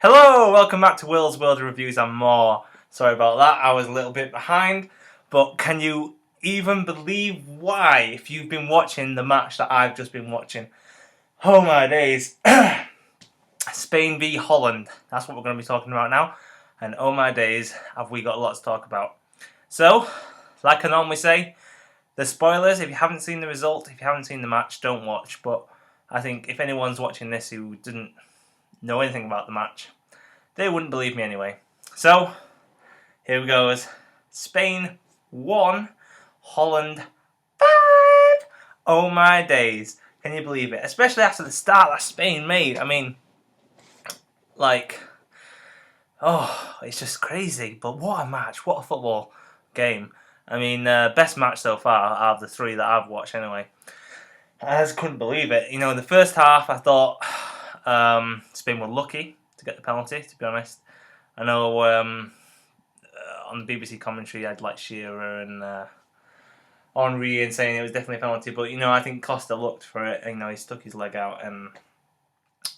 Hello, welcome back to Will's World of Reviews and More. Sorry about that, I was a little bit behind, but can you even believe why if you've been watching the match that I've just been watching? Oh my days. Spain v Holland, that's what we're going to be talking about now, and oh my days, have we got a lot to talk about. So, like I normally say, the spoilers, if you haven't seen the result, if you haven't seen the match, don't watch, but I think if anyone's watching this who didn't know anything about the match, they wouldn't believe me anyway. So, here we go. Spain 1, Holland 5. Oh my days. Can you believe it? Especially after the start that Spain made. I mean, it's just crazy. But what a match. What a football game. I mean, best match so far out of the three that I've watched anyway. I just couldn't believe it. You know, in the first half, I thought Spain were lucky to get the penalty, to be honest. I know on the BBC commentary, I'd like Shearer and Henry and saying it was definitely a penalty, but I think Costa looked for it. He stuck his leg out, and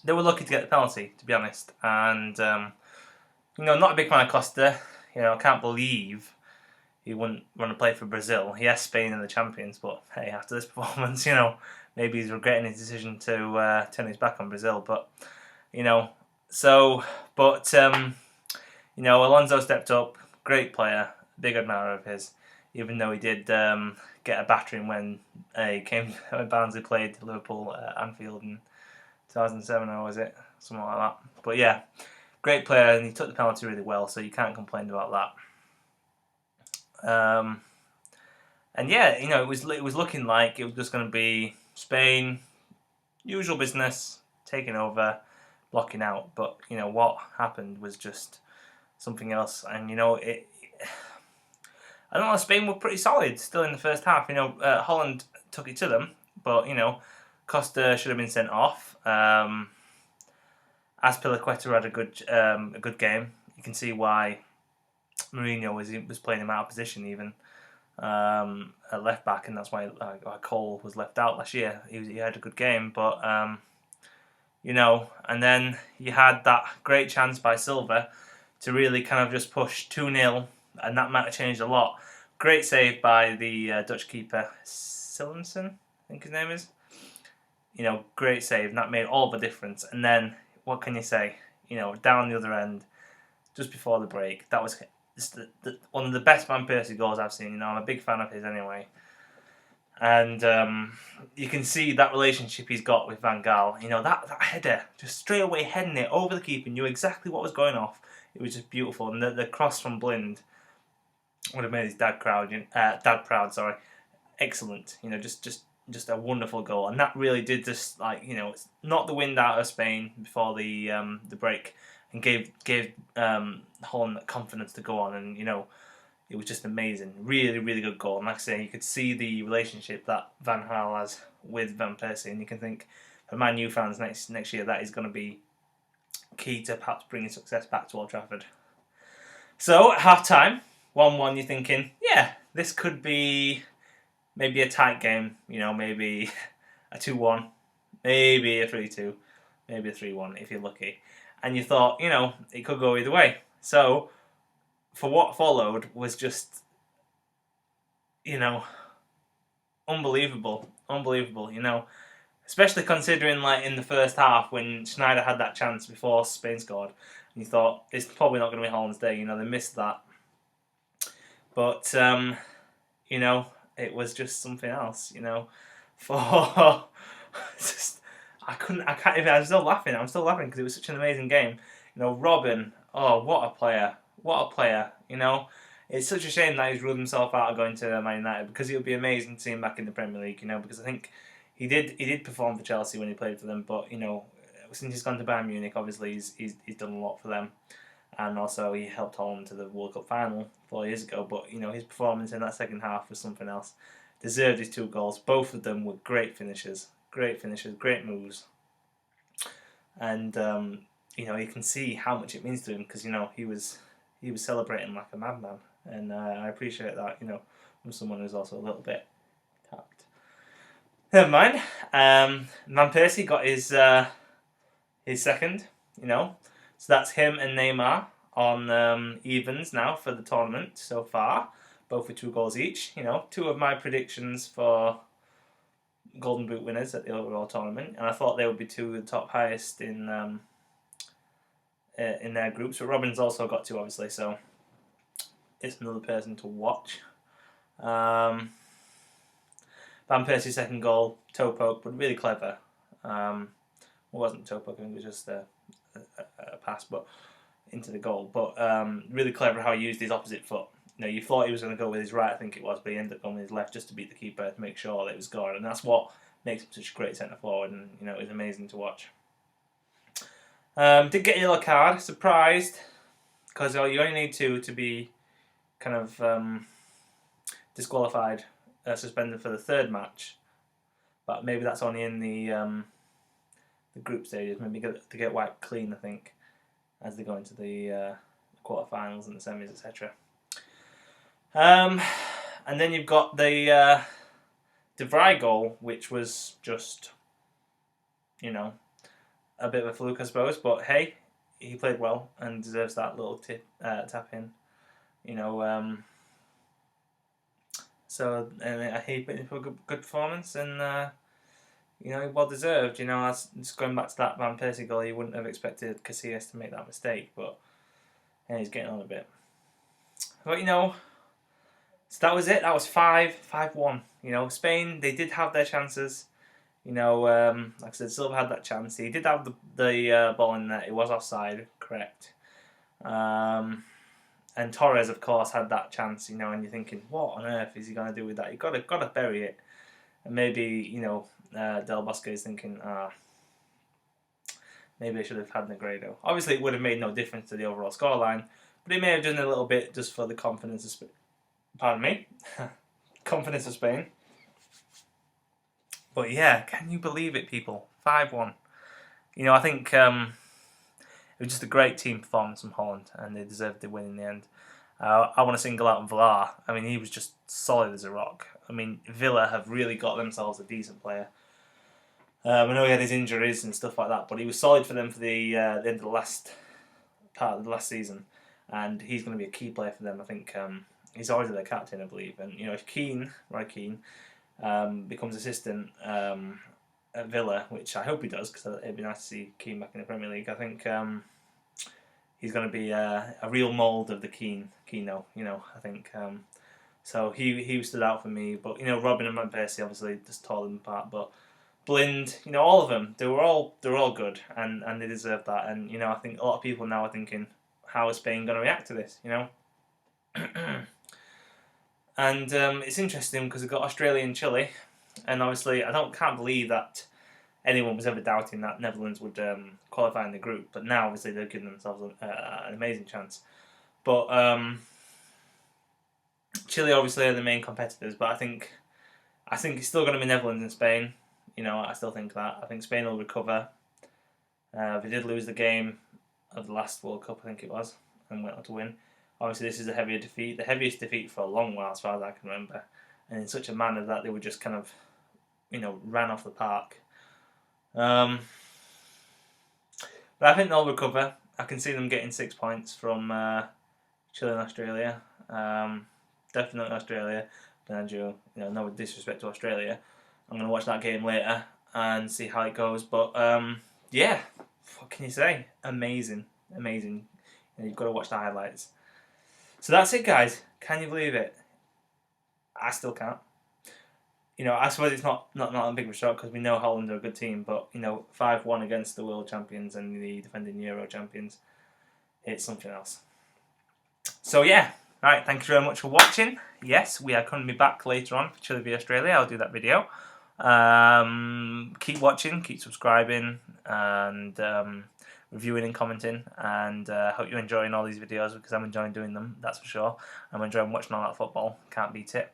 they were lucky to get the penalty, to be honest. And not a big fan of Costa. I can't believe he wouldn't want to play for Brazil. Yes, Spain are the champions, but hey, after this performance, maybe he's regretting his decision to turn his back on Brazil. But Alonso stepped up, great player, big admirer of his, even though he did get a battering when when Barnsley played Liverpool at Anfield in 2007, or was it? Something like that. But yeah, great player, and he took the penalty really well, so you can't complain about that. And yeah, it was looking like it was just going to be Spain, usual business, taking over, blocking out. But what happened was just something else, and I don't know. Spain were pretty solid still in the first half. Holland took it to them, but Costa should have been sent off. Azpilicueta had a good game. You can see why Mourinho was playing him out of position even at left back, and that's why Cole was left out last year. He had a good game, but and then you had that great chance by Silva to really kind of just push 2-0, and that might have changed a lot. Great save by the Dutch keeper, Silensen, I think his name is. Great save, and that made all the difference. And then, what can you say? Down the other end, just before the break, that was just one of the best Van Persie goals I've seen. I'm a big fan of his anyway. And you can see that relationship he's got with Van Gaal. That header, just straight away heading it over the keeper, knew exactly what was going off. It was just beautiful. And the cross from Blind would have made his dad proud. Excellent. Just a wonderful goal. And that really did just it's knocked the wind out of Spain before the break, and gave Holland confidence to go on. And it was just amazing. Really, really good goal. And like I say, you could see the relationship that Van Gaal has with Van Persie, and you can think for Man U fans next year that is going to be key to perhaps bringing success back to Old Trafford. So at half time, 1-1, you're thinking, yeah, this could be maybe a tight game. Maybe a 2-1, maybe a 3-2, maybe a 3-1 if you're lucky. And you thought, it could go either way. So for what followed was just, unbelievable. Especially considering, in the first half when Schneider had that chance before Spain scored, and you thought, it's probably not going to be Holland's day, they missed that. But, it was just something else, for... I'm still laughing because it was such an amazing game. Robin, oh, what a player. It's such a shame that he's ruled himself out of going to Man United, because it would be amazing to see him back in the Premier League, because I think he did perform for Chelsea when he played for them, but since he's gone to Bayern Munich, obviously he's done a lot for them, and also he helped Holland to the World Cup final 4 years ago. But his performance in that second half was something else. Deserved his 2 goals. Both of them were great finishes, great moves, and you can see how much it means to him, because he was celebrating like a madman, and I appreciate that from someone who's also a little bit tapped. Never mind. Van Persie got his second. So that's him and Neymar on evens now for the tournament so far, both with 2 goals each. You know, 2 of my predictions for Golden Boot winners at the overall tournament, and I thought they would be 2 of the top highest in their groups. But Robin's also got 2, obviously, so it's another person to watch. Van Persie's second goal, toe poke, but really clever. It wasn't toe poke, I think it was just a pass, but into the goal. But really clever how he used his opposite foot. You know, you thought he was going to go with his right, I think it was, but he ended up going with his left just to beat the keeper to make sure that it was gone. And that's what makes him such a great centre forward, and you know, it was amazing to watch. Did get a yellow card, surprised, because you only need to be kind of disqualified, suspended for the 3rd match. But maybe that's only in the group stages. Maybe to get wiped clean, I think, as they go into the quarterfinals and the semis, etc. And then you've got the De Vrij goal, which was just, you know, a bit of a fluke, I suppose. But hey, he played well and deserves that little tap in. You know, so he put in for a good performance, and you know, well deserved. You know, just going back to that Van Persie goal, you wouldn't have expected Casillas to make that mistake, but yeah, he's getting on a bit. But you know, so that was it. That was 5-1. You know, Spain, they did have their chances. You know, like I said, Silva had that chance. He did have the ball in there. It was offside, correct. And Torres, of course, had that chance. You know, and you're thinking, what on earth is he going to do with that? You've got to bury it. And maybe, you know, Del Bosque is thinking, maybe I should have had Negredo. Obviously, it would have made no difference to the overall scoreline, but it may have done a little bit just for the confidence of Spain. Pardon me. Confidence of Spain. But yeah, can you believe it, people? 5-1. You know, I think it was just a great team performance from Holland, and they deserved the win in the end. I want to single out Villar. I mean, he was just solid as a rock. I mean, Villa have really got themselves a decent player. I know he had his injuries and stuff like that, but he was solid for them for the end of the last part of the last season, and he's going to be a key player for them. I think he's already their captain, I believe, and you know, if Roy Keane, becomes assistant at Villa, which I hope he does, because it'd be nice to see Keane back in the Premier League. I think he's going to be a real mould of the Keano. You know, I think so. He stood out for me, but you know, Robin and Van Persie obviously just tore them apart, but Blind, you know, all of them, they were all good, and they deserve that. And you know, I think a lot of people now are thinking, how is Spain going to react to this? You know. And it's interesting because we've got Australia and Chile, and obviously I can't believe that anyone was ever doubting that Netherlands would qualify in the group. But now obviously they've given themselves an amazing chance. But Chile obviously are the main competitors, but I think it's still going to be Netherlands and Spain. You know, I still think that. I think Spain will recover. They did lose the game of the last World Cup, I think it was, and went on to win. Obviously, this is a heavier defeat, the heaviest defeat for a long while, as far as I can remember, and in such a manner that they were just kind of, you know, ran off the park. But I think they'll recover. I can see them getting 6 points from Chile and Australia. Definitely Australia. And you know, no disrespect to Australia. I'm going to watch that game later and see how it goes. But yeah, what can you say? Amazing. You know, you've got to watch the highlights. So that's it, guys. Can you believe it? I still can't. You know, I suppose it's not a big of a shock because we know Holland are a good team, but you know, 5-1 against the world champions and the defending Euro champions, it's something else. So yeah, right. Thank you very much for watching. Yes, we are going to be back later on for Chile v Australia. I'll do that video. Keep watching, keep subscribing, and reviewing and commenting, and hope you're enjoying all these videos because I'm enjoying doing them, that's for sure. I'm enjoying watching all that football, can't beat it.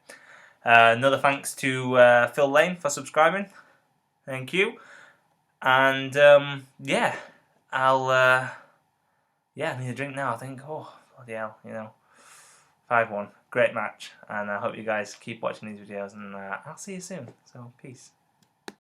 Another thanks to Phil Lane for subscribing, thank you. And yeah, I need a drink now, I think. Oh, bloody hell, you know. 5-1, great match, and I hope you guys keep watching these videos, and I'll see you soon, so peace.